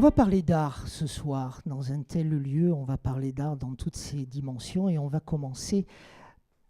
va parler d'art ce soir. Dans un tel lieu, on va parler d'art dans toutes ses dimensions et on va commencer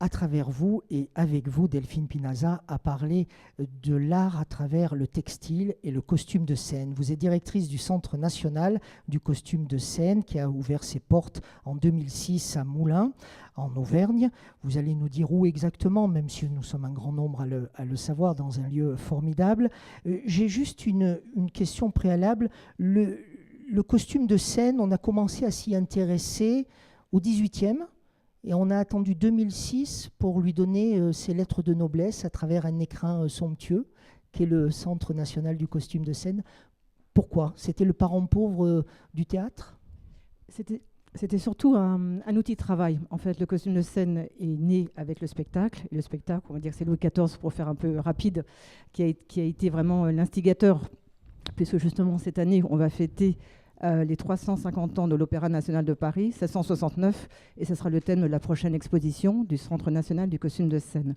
à travers vous et avec vous, Delphine Pinaza, à parler de l'art à travers le textile et le costume de scène. Vous êtes directrice du Centre national du costume de scène qui a ouvert ses portes en 2006 à Moulins, en Auvergne. Vous allez nous dire où exactement, même si nous sommes un grand nombre à le savoir, dans un lieu formidable. J'ai juste une question préalable. Le costume de scène, on a commencé à s'y intéresser au 18e. Et on a attendu 2006 pour lui donner ses lettres de noblesse à travers un écrin somptueux, qui est le Centre national du costume de scène. Pourquoi? C'était le parent pauvre du théâtre? C'était surtout un outil de travail. En fait, le costume de scène est né avec le spectacle. Et le spectacle, on va dire que c'est Louis XIV, pour faire un peu rapide, qui a été vraiment l'instigateur, puisque justement cette année, on va fêter les 350 ans de l'Opéra national de Paris, 1669, et ce sera le thème de la prochaine exposition du Centre national du costume de scène.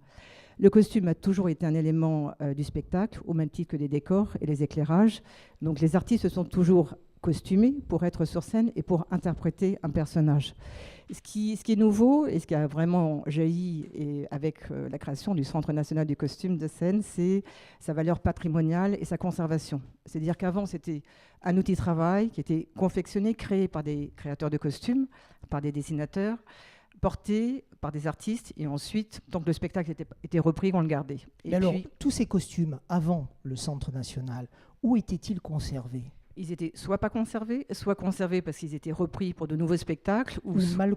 Le costume a toujours été un élément du spectacle, au même titre que les décors et les éclairages. Donc les artistes se sont toujours costumés pour être sur scène et pour interpréter un personnage. Ce qui est nouveau et ce qui a vraiment jailli avec la création du Centre national du costume de scène, c'est sa valeur patrimoniale et sa conservation. C'est-à-dire qu'avant, c'était un outil de travail qui était confectionné, créé par des créateurs de costumes, par des dessinateurs, porté par des artistes, et ensuite, tant que le spectacle était repris, on le gardait. Et alors, tous ces costumes, avant le Centre national, où étaient-ils conservés? Ils étaient soit pas conservés, soit conservés parce qu'ils étaient repris pour de nouveaux spectacles, ou mal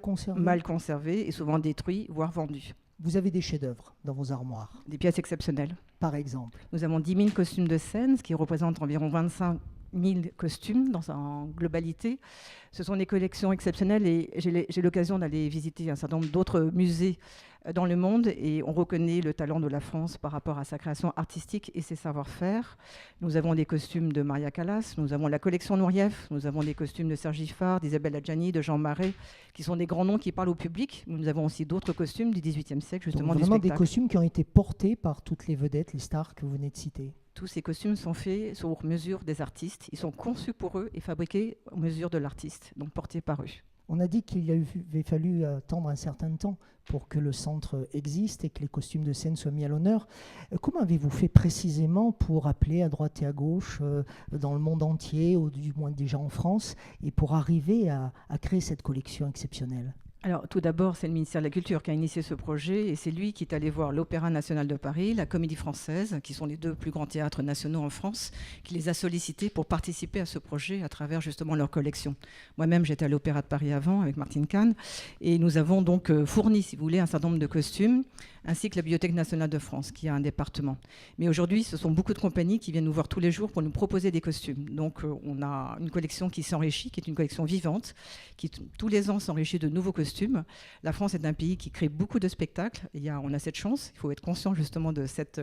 conservés et souvent détruits, voire vendus. Vous avez des chefs-d'œuvre dans vos armoires? Des pièces exceptionnelles. Par exemple? Nous avons 10 000 costumes de scène, ce qui représente environ 25 000 costumes en globalité. Ce sont des collections exceptionnelles et j'ai l'occasion d'aller visiter un certain nombre d'autres musées dans le monde et on reconnaît le talent de la France par rapport à sa création artistique et ses savoir-faire. Nous avons des costumes de Maria Callas, nous avons la collection Nourieff, nous avons des costumes de Serge Giffard, d'Isabelle Adjani, de Jean Marais, qui sont des grands noms qui parlent au public. Nous avons aussi d'autres costumes du XVIIIe siècle, justement. Donc vraiment des costumes qui ont été portés par toutes les vedettes, les stars que vous venez de citer. Tous ces costumes sont faits sur mesure des artistes. Ils sont conçus pour eux et fabriqués en mesure de l'artiste, donc portés par eux. On a dit qu'il avait fallu attendre un certain temps pour que le centre existe et que les costumes de scène soient mis à l'honneur. Comment avez-vous fait précisément pour appeler à droite et à gauche dans le monde entier, ou du moins déjà en France, et pour arriver à créer cette collection exceptionnelle? Alors, tout d'abord, c'est le ministère de la Culture qui a initié ce projet et c'est lui qui est allé voir l'Opéra national de Paris, la Comédie Française, qui sont les deux plus grands théâtres nationaux en France, qui les a sollicités pour participer à ce projet à travers justement leur collection. Moi-même, j'étais à l'Opéra de Paris avant avec Martine Kahn et nous avons donc fourni, si vous voulez, un certain nombre de costumes, ainsi que la Bibliothèque nationale de France, qui a un département. Mais aujourd'hui, ce sont beaucoup de compagnies qui viennent nous voir tous les jours pour nous proposer des costumes. Donc, on a une collection qui s'enrichit, qui est une collection vivante, qui tous les ans s'enrichit de nouveaux costumes. La France est un pays qui crée beaucoup de spectacles. On a cette chance, il faut être conscient justement de cette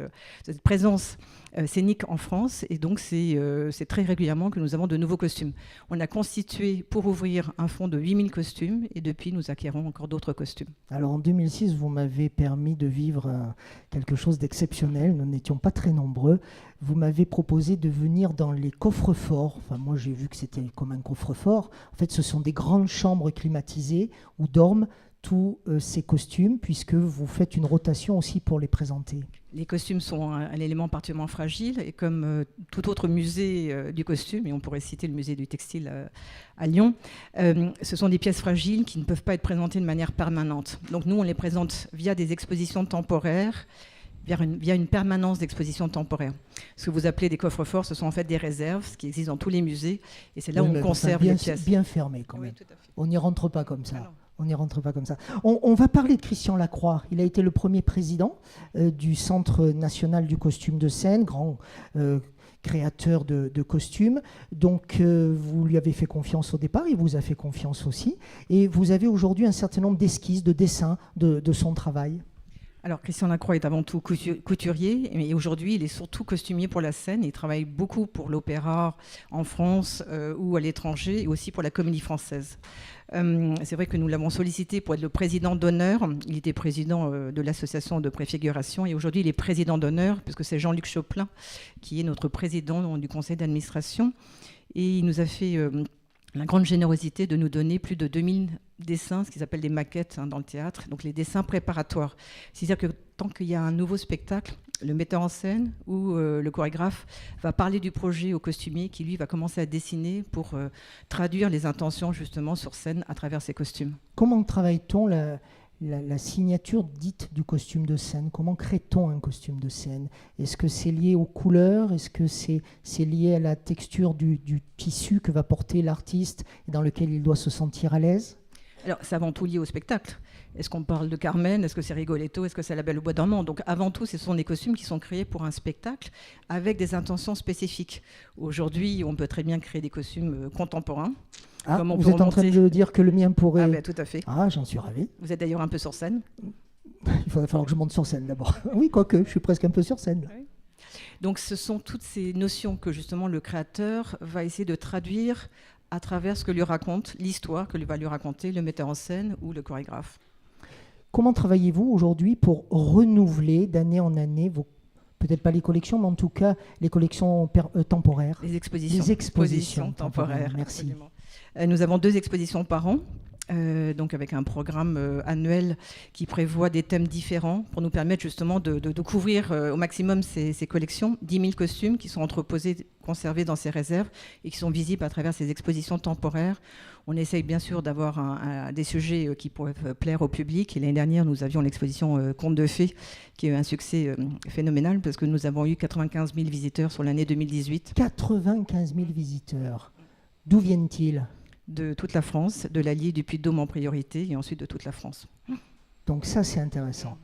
présence scénique en France. Et donc, c'est très régulièrement que nous avons de nouveaux costumes. On a constitué pour ouvrir un fonds de 8000 costumes et depuis, nous acquérons encore d'autres costumes. Alors, en 2006, vous m'avez permis de vivre quelque chose d'exceptionnel. Nous n'étions pas très nombreux. Vous m'avez proposé de venir dans les coffres-forts. Enfin, moi, j'ai vu que c'était comme un coffre-fort. En fait, ce sont des grandes chambres climatisées où dorment tous ces costumes, puisque vous faites une rotation aussi pour les présenter. Les costumes sont un élément particulièrement fragile et comme tout autre musée du costume, et on pourrait citer le musée du textile à Lyon, ce sont des pièces fragiles qui ne peuvent pas être présentées de manière permanente. Donc nous, on les présente via des expositions temporaires, via une permanence d'exposition temporaire. Ce que vous appelez des coffres-forts, ce sont en fait des réserves, ce qui existe dans tous les musées, et c'est là où on conserve les pièces. Bien fermé quand même. Oui, tout à fait. On n'y rentre pas comme ça. Alors. On n'y rentre pas comme ça. On va parler de Christian Lacroix. Il a été le premier président du Centre national du costume de scène, grand créateur de costumes. Donc, vous lui avez fait confiance au départ, il vous a fait confiance aussi. Et vous avez aujourd'hui un certain nombre d'esquisses, de dessins de son travail. Alors, Christian Lacroix est avant tout couturier, et aujourd'hui, il est surtout costumier pour la scène. Il travaille beaucoup pour l'opéra en France ou à l'étranger, et aussi pour la Comédie Française. C'est vrai que nous l'avons sollicité pour être le président d'honneur. Il était président de l'association de préfiguration, et aujourd'hui, il est président d'honneur, puisque c'est Jean-Luc Choplin qui est notre président du conseil d'administration. Et il nous a fait la grande générosité de nous donner plus de 2000 dessins, ce qu'ils appellent des maquettes dans le théâtre, donc les dessins préparatoires. C'est-à-dire que tant qu'il y a un nouveau spectacle, le metteur en scène ou le chorégraphe va parler du projet au costumier qui, lui, va commencer à dessiner pour traduire les intentions justement sur scène à travers ses costumes. Comment travaille-t-on la signature dite du costume de scène? Comment crée-t-on un costume de scène? Est-ce que c'est lié aux couleurs? Est-ce que c'est lié à la texture du tissu que va porter l'artiste et dans lequel il doit se sentir à l'aise? Alors, c'est avant tout lié au spectacle. Est-ce qu'on parle de Carmen? Est-ce que c'est Rigoletto? Est-ce que c'est La Belle au bois dormant? Donc, avant tout, ce sont des costumes qui sont créés pour un spectacle avec des intentions spécifiques. Aujourd'hui, on peut très bien créer des costumes contemporains. Ah, vous êtes en train de dire que le mien pourrait... Ah ben, tout à fait. Ah, j'en suis ravi. Vous êtes d'ailleurs un peu sur scène. Il va falloir que je monte sur scène d'abord. Oui, quoique, je suis presque un peu sur scène. Oui. Donc, ce sont toutes ces notions que, justement, le créateur va essayer de traduire à travers ce que lui raconte, l'histoire que va lui raconter le metteur en scène ou le chorégraphe. Comment travaillez-vous aujourd'hui pour renouveler d'année en année peut-être pas les collections, mais en tout cas les collections temporaires? Les expositions. Les expositions temporaires. Merci. Absolument. Nous avons 2 expositions par an. Donc avec un programme annuel qui prévoit des thèmes différents pour nous permettre justement de couvrir au maximum ces collections. 10 000 costumes qui sont entreposés, conservés dans ces réserves et qui sont visibles à travers ces expositions temporaires. On essaye bien sûr d'avoir des sujets qui pourraient plaire au public. Et l'année dernière, nous avions l'exposition Contes de fées qui a eu un succès phénoménal parce que nous avons eu 95 000 visiteurs sur l'année 2018. 95 000 visiteurs. D'où viennent-ils? De toute la France, de l'Allier, du Puy-de-Dôme en priorité, et ensuite de toute la France. Donc ça, c'est intéressant.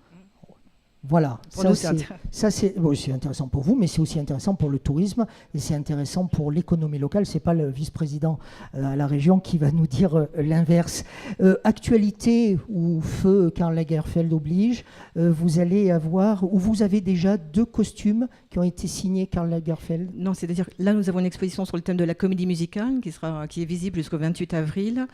Voilà, pour nous, c'est intéressant pour vous, mais c'est aussi intéressant pour le tourisme et c'est intéressant pour l'économie locale. Ce n'est pas le vice-président à la région qui va nous dire l'inverse. Actualité où feu Karl Lagerfeld oblige, vous allez avoir, ou vous avez déjà 2 costumes qui ont été signés Karl Lagerfeld? Non, c'est-à-dire là, nous avons une exposition sur le thème de la comédie musicale qui est visible jusqu'au 28 avril.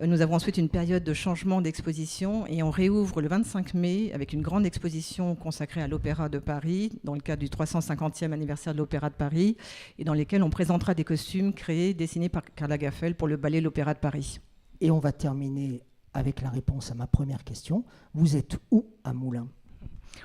Nous avons ensuite une période de changement d'exposition et on réouvre le 25 mai avec une grande exposition consacrée à l'Opéra de Paris, dans le cadre du 350e anniversaire de l'Opéra de Paris, et dans lesquels on présentera des costumes créés, dessinés par Karl Lagerfeld pour le ballet L'Opéra de Paris. Et on va terminer avec la réponse à ma première question. Vous êtes où à Moulins?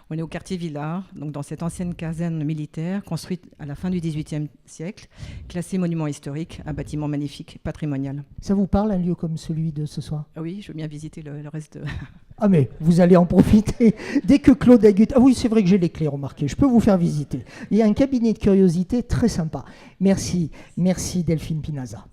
On est au quartier Villars, donc dans cette ancienne caserne militaire construite à la fin du XVIIIe siècle, classée monument historique, un bâtiment magnifique, patrimonial. Ça vous parle, un lieu comme celui de ce soir? Ah oui, je veux bien visiter le reste de... Ah mais vous allez en profiter dès que Claude Agut... Ah oui, c'est vrai que j'ai les clés, remarquez, je peux vous faire visiter. Il y a un cabinet de curiosité très sympa. Merci Delphine Pinaza.